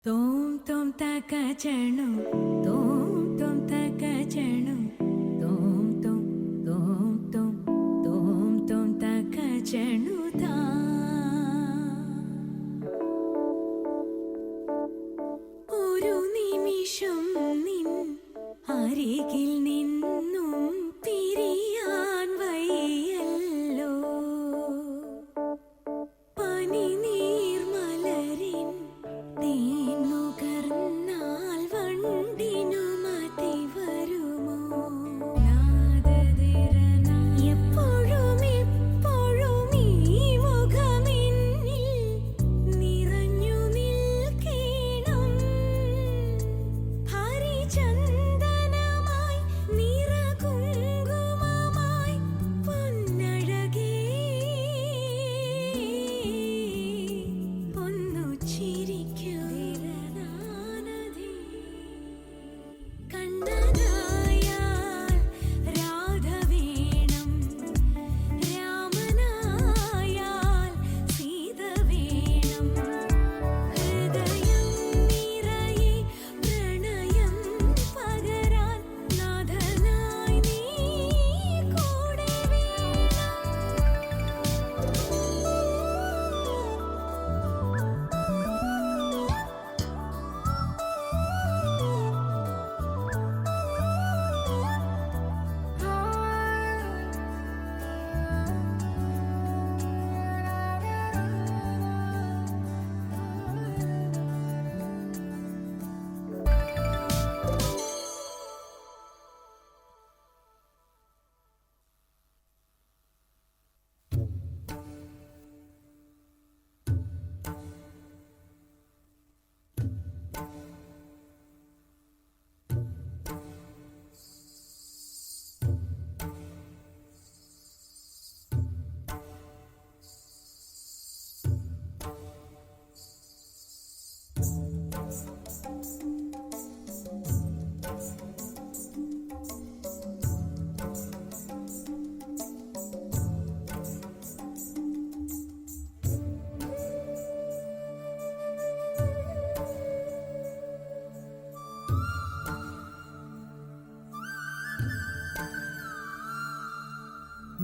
തോം തോം തക ചണു തോം തോം തക ചണു തോം തോം തോം തോം തോം തോം തക ചണു താ ഒരു നിമിഷം നിൻ അരികിൽ നിന്നും പിരിയാൻ വയ്യല്ലോ പനിനീർ മലരിൻ തേൻ നുകർന്നാൽ വണ്ടിനു മതി വരുമോ നാദതിരന എപ്പോഴും എപ്പോഴും ഈ മുഖമെന്നിൽ നിറഞ്ഞു നിൽക്കണം ഹരിചന്ദനമായി നിറകുങ്കുമമായി പൊന്നഴകേ ഒന്നു ചിരിക്കൂ കണ്ണനായാൽ രാധ വേണം രാമനായാൽ സീത വേണം ഹൃദയം നിറയെ പ്രണയം പകരാൻ നാഥനായി നീ കൂടെ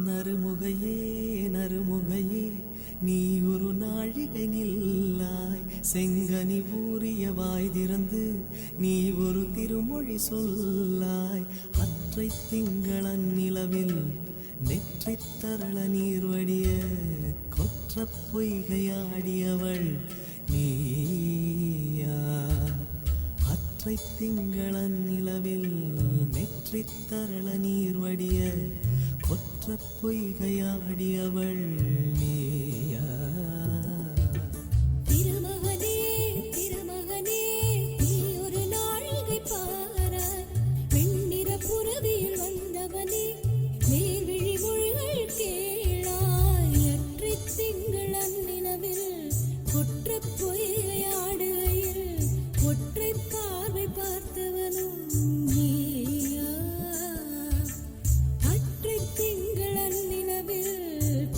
நறுமுகையே நறுமுகையே நீ ஒரு நாழிகை நில்லாய் செங்கனி ஊறிய வாய் திறந்து நீ ஒரு திருமொழி சொல்லாய் அற்றை திங்களன் நிலவில் நெற்றித் தரள நீர் வடிய கொற்ற பொய்கையாடியவள் நீயா அற்றை திங்களன் நிலவில் நெற்றித் தரள நீர் வடிய கொற்ற பொய்கையாடியவள் நீயா திருமகனே திருமகனே நீ ஒரு நாழிகை பாராய் வெண்ணிற புறவியில் வந்தவனே நேர்விழி மொழிகள் கேளாய் அற்றைத் திங்களன் நிலவில் குற்றப் பொய்கையாடுகையில் ஒற்றைப் பார்வை பார்த்தவனும் நீயா அற்றைத் திங்களன் நிலவில்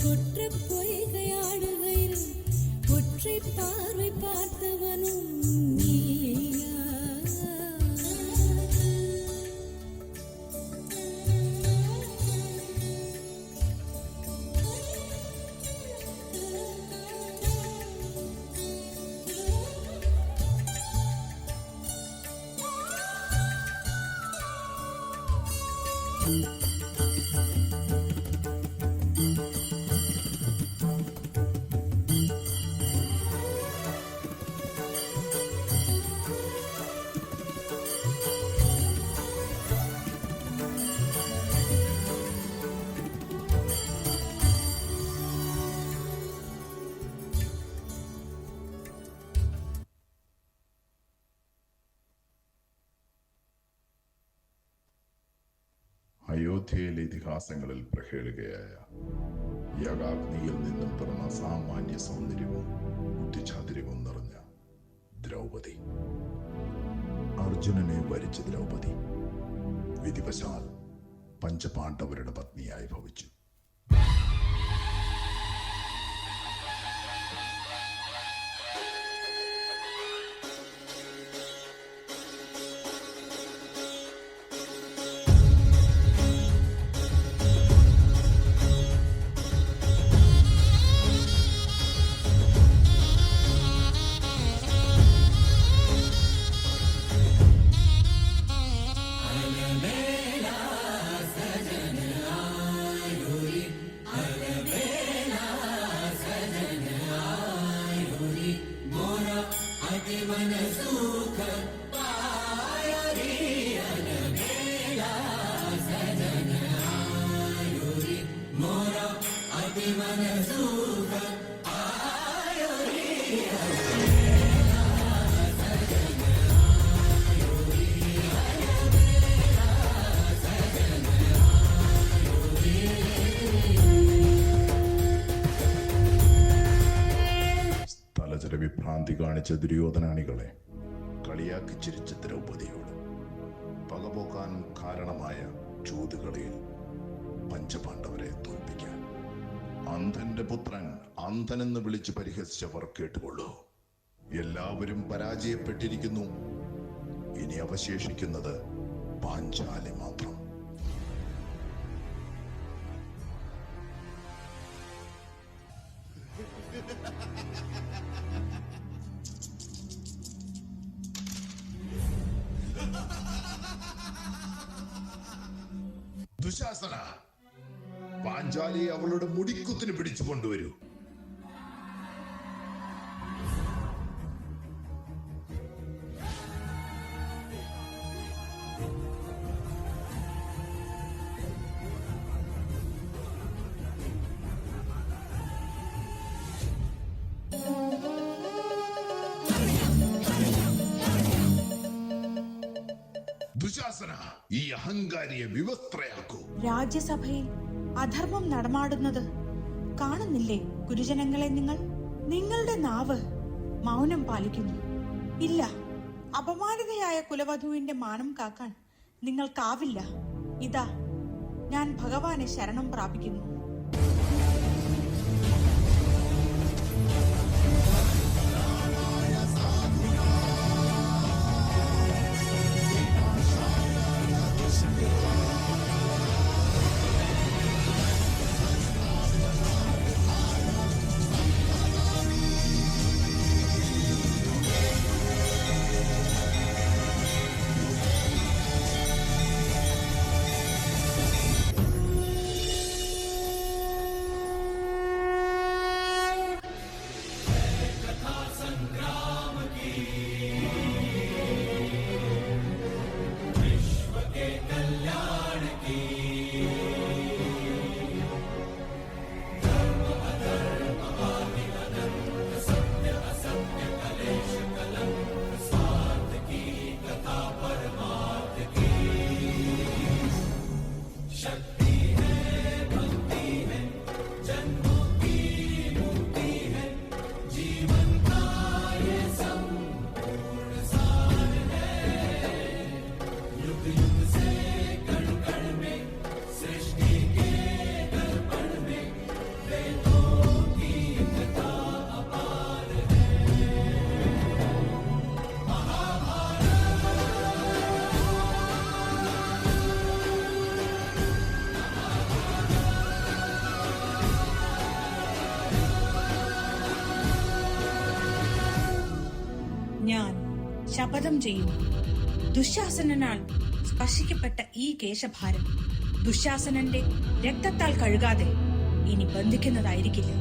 குற்றப் பொய்கையாடுகையில் ஒற்றைப் பார்வை பார்த்தவனும் நீயா അയോധ്യയിലെ ഇതിഹാസങ്ങളിൽ പ്രഹേളികയായ യാഗാഗ്നിയിൽ നിന്നും പിറന്ന സാമാന്യ സൗന്ദര്യവും ബുദ്ധിചാതുര്യവും നിറഞ്ഞ ദ്രൗപദി. അർജുനനെ വരിച്ച ദ്രൗപദി വിധിവശാൽ പഞ്ചപാണ്ഡവരുടെ പത്നിയായി ഭവിച്ചു. സ്ഥലചര വിഭ്രാന്തി കാണിച്ച ദുര്യോധനാണികളെ കളിയാക്കി ചിരിച്ച ദ്രൗപദിയോട് പകപോക്കാൻ കാരണമായ ചൂതുകളിയിൽ പഞ്ചപാണ്ഡവരെ തോൽപ്പിക്കാൻ അന്ധന്റെ പുത്രൻ അന്ധനെന്ന് വിളിച്ച് പരിഹസിച്ചവർ കേട്ടുകൊള്ളൂ. എല്ലാവരും പരാജയപ്പെട്ടിരിക്കുന്നു. ഇനി അവശേഷിക്കുന്നത് പാഞ്ചാലി മാത്രം. ദുശാസന, പാഞ്ചാലിയെ അവളുടെ മുടിക്കുത്തിന് പിടിച്ചു കൊണ്ടുവരൂ. ദുശാസന, ഈ അഹങ്കാരിയെ വിവസ്ത്രയാക്കൂ. രാജ്യസഭയിൽ അധർമ്മം നടമാടുന്നത് കാണുന്നില്ലേ ഗുരുജനങ്ങളെ? നിങ്ങളുടെ നാവ് മൗനം പാലിക്കുന്നു. ഇല്ല, അപമാനിതയായ കുലവധുവിന്റെ മാനം കാക്കാൻ നിങ്ങൾക്കാവില്ല. ഇതാ, ഞാൻ ഭഗവാനെ ശരണം പ്രാപിക്കുന്നു. ഞാൻ ശപഥം ചെയ്യുന്നു, ദുശാസനാൽ സ്പർശിക്കപ്പെട്ട ഈ കേശഭാരം ദുശാസനന്റെ രക്തത്താൽ കഴുകാതെ ഇനി ബന്ധിക്കുന്നതായിരിക്കില്ല.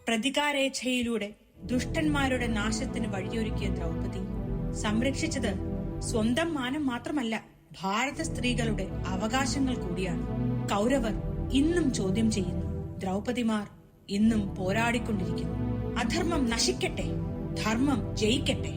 പ്രതികാരേച്ഛയിലൂടെ ദുഷ്ടന്മാരുടെ നാശത്തിന് വഴിയൊരുക്കിയ ദ്രൗപദി സംരക്ഷിച്ചത് സ്വന്തം മാനം മാത്രമല്ല, ഭാരത സ്ത്രീകളുടെ അവകാശങ്ങൾ കൂടിയാണ്. കൗരവർ ഇന്നും ചോദ്യം ചെയ്യുന്നു, ദ്രൗപദിമാർ ഇന്നും പോരാടിക്കൊണ്ടിരിക്കുന്നു. അധർമ്മം നശിക്കട്ടെ, ധർമ്മം ജയിക്കട്ടെ.